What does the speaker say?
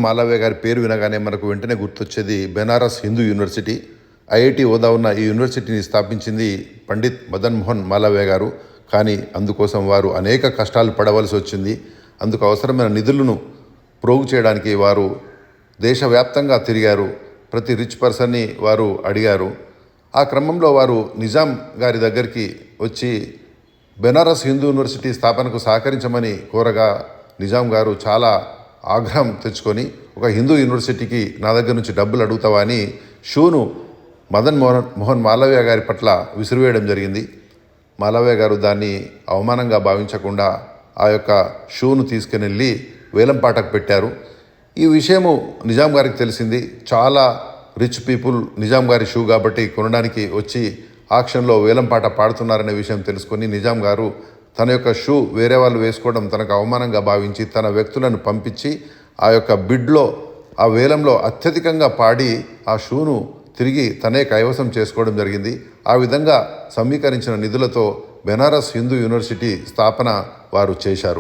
మాలవ్య గారి పేరు వినగానే మనకు వెంటనే గుర్తొచ్చేది బెనారస్ హిందూ యూనివర్సిటీ. ఐఐటి హోదా ఉన్న ఈ యూనివర్సిటీని స్థాపించింది పండిత్ మదన్ మోహన్ మాలవ్య గారు. కానీ అందుకోసం వారు అనేక కష్టాలు పడవలసి వచ్చింది. అందుకు అవసరమైన నిధులను ప్రోగు చేయడానికి వారు దేశవ్యాప్తంగా తిరిగారు. ప్రతి రిచ్ పర్సన్ని వారు అడిగారు. ఆ క్రమంలో వారు నిజాం గారి దగ్గరికి వచ్చి బెనారస్ హిందూ యూనివర్సిటీ స్థాపనకు సహకరించమని కోరగా నిజాం గారు చాలా ఆగ్రహం తెచ్చుకొని, ఒక హిందూ యూనివర్సిటీకి నా దగ్గర నుంచి డబ్బులు అడుగుతావా అని షూను మదన్ మోహన్ మాలవ్య గారి పట్ల విసిరివేయడం జరిగింది. మాలవ్య గారు దాన్ని అవమానంగా భావించకుండా ఆ యొక్క షూను తీసుకుని వేలంపాటకు పెట్టారు. ఈ విషయము నిజాం గారికి తెలిసింది. చాలా రిచ్ పీపుల్ నిజాం గారి షూ కాబట్టి కొనడానికి వచ్చి ఆక్షన్లో వేలంపాట పాడుతున్నారనే విషయం తెలుసుకొని నిజాం గారు తన యొక్క షూ వేరే వాళ్ళు వేసుకోవడం తనకు అవమానంగా భావించి తన వ్యక్తులను పంపించి ఆ యొక్క బిడ్లో, ఆ వేలంలో అత్యధికంగా పాడి ఆ షూను తిరిగి తనే కైవసం చేసుకోవడం జరిగింది. ఆ విధంగా సమీకరించిన నిధులతో బెనారస్ హిందూ యూనివర్సిటీ స్థాపన వారు చేశారు.